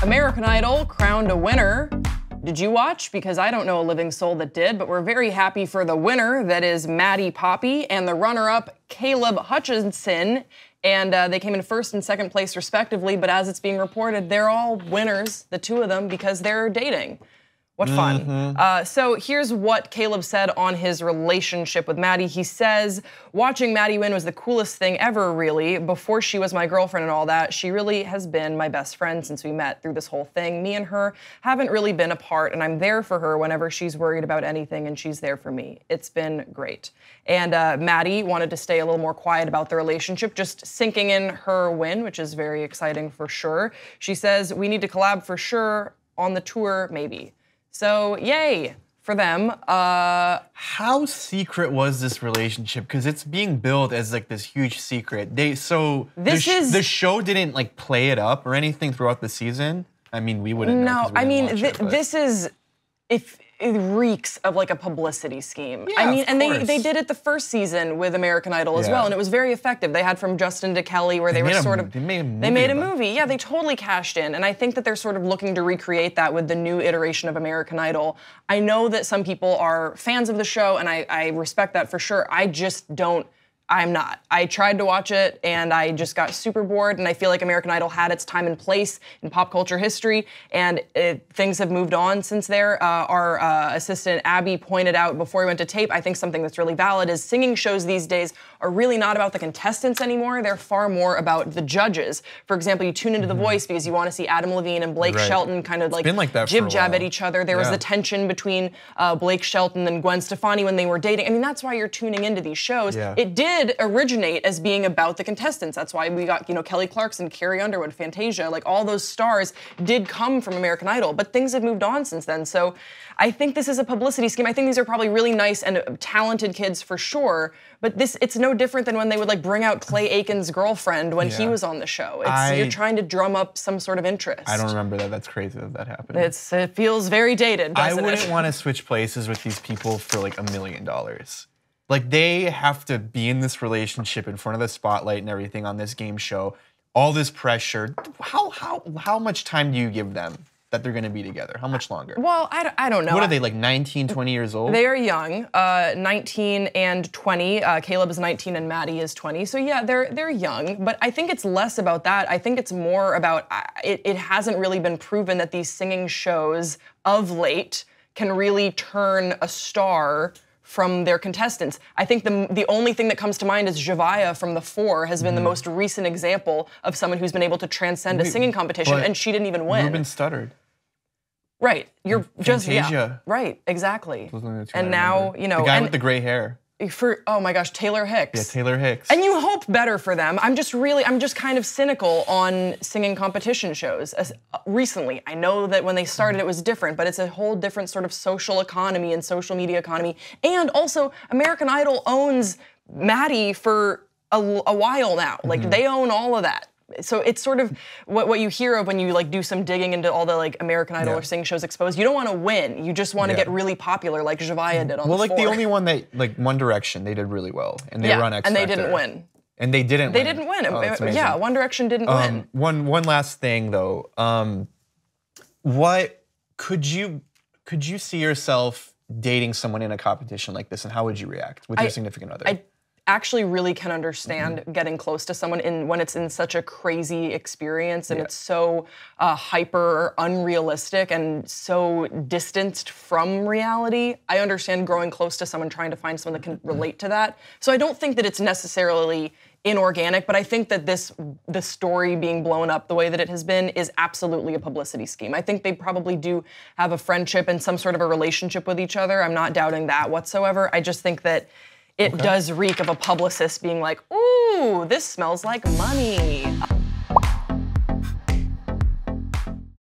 American Idol crowned a winner. Did you watch? Because I don't know a living soul that did, but we're very happy for the winner, that is Madde Poppy, and the runner-up, Caleb Hutchinson. And they came in first and second place respectively, but as it's being reported, they're all winners, the two of them, because they're dating. What fun. So here's what Caleb said on his relationship with Madde. He says, watching Madde win was the coolest thing ever, really. Before she was my girlfriend and all that, she really has been my best friend since we met through this whole thing. Me and her haven't really been apart, and I'm there for her whenever she's worried about anything, and she's there for me. It's been great. And Madde wanted to stay a little more quiet about the relationship, just sinking in her win, which is very exciting for sure. She says, we need to collab for sure, on the tour, maybe. So, yay for them. How secret was this relationship? Because it's being billed as like this huge secret. The show didn't like play it up or anything throughout the season. I mean, we wouldn't know. No, I mean, this is, it reeks of like a publicity scheme. Yeah, I mean, and of they did it the first season with American Idol as well, and it was very effective. They had from Justin to Kelly, where they were sort of, they made a movie. Yeah, they totally cashed in, and I think that they're sort of looking to recreate that with the new iteration of American Idol. I know that some people are fans of the show, and I respect that for sure. I just don't. I'm not. I tried to watch it, and I just got super bored, and I feel like American Idol had its time and place in pop culture history, and things have moved on since there. Our assistant, Abby, pointed out before we went to tape, I think something that's really valid is singing shows these days are really not about the contestants anymore. They're far more about the judges. For example, you tune into The Voice because you want to see Adam Levine and Blake Shelton kind of like jib-jab at each other. There was the tension between Blake Shelton and Gwen Stefani when they were dating. I mean, that's why you're tuning into these shows. It did originate as being about the contestants. That's why we got, you know, Kelly Clarkson, Carrie Underwood, Fantasia, like all those stars did come from American Idol, but things have moved on since then. So I think this is a publicity scheme. I think these are probably really nice and talented kids for sure, but it's no different than when they would like bring out Clay Aiken's girlfriend when he was on the show. You're trying to drum up some sort of interest. I don't remember that. That's crazy that happened. It feels very dated, doesn't it? I wouldn't want to switch places with these people for like $1 million. Like, they have to be in this relationship in front of the spotlight and everything on this game show. All this pressure. How much time do you give them that they're going to be together? How much longer? Well, I don't know. What are they, like 19, 20 years old? They are young, 19 and 20. Caleb is 19 and Madde is 20. So yeah, they're young. But I think it's less about that. I think it's more about it hasn't really been proven that these singing shows of late can really turn a star from their contestants. I think the only thing that comes to mind is Javaya from The Four has been the most recent example of someone who's been able to transcend a singing competition, and she didn't even win. Ruben stuttered. Right, you're just, Fantasia. Right, exactly. And now, you know. The guy with the gray hair. Oh my gosh, Taylor Hicks. Yeah, Taylor Hicks. And you hope better for them. I'm just kind of cynical on singing competition shows. Recently, I know that when they started it was different, but it's a whole different sort of social economy and social media economy. And also, American Idol owns Madde for a while now. Like, they own all of that. So it's sort of what you hear of when you like do some digging into all the like American Idol or singing shows exposed. You don't want to win. You just want to get really popular, like Javaya did on The Four. Well, like the only one that like One Direction, they did really well, and they run X Factor. And they didn't win. And they didn't win. They didn't win. Oh, yeah, One Direction didn't win. One last thing though. What could you see yourself dating someone in a competition like this, and how would you react with your significant other? I actually really can understand getting close to someone when it's in such a crazy experience and it's so hyper unrealistic and so distanced from reality. I understand growing close to someone, trying to find someone that can relate to that. So I don't think that it's necessarily inorganic, but I think that the story being blown up the way that it has been is absolutely a publicity scheme. I think they probably do have a friendship and some sort of a relationship with each other. I'm not doubting that whatsoever. I just think that it does reek of a publicist being like, ooh, this smells like money.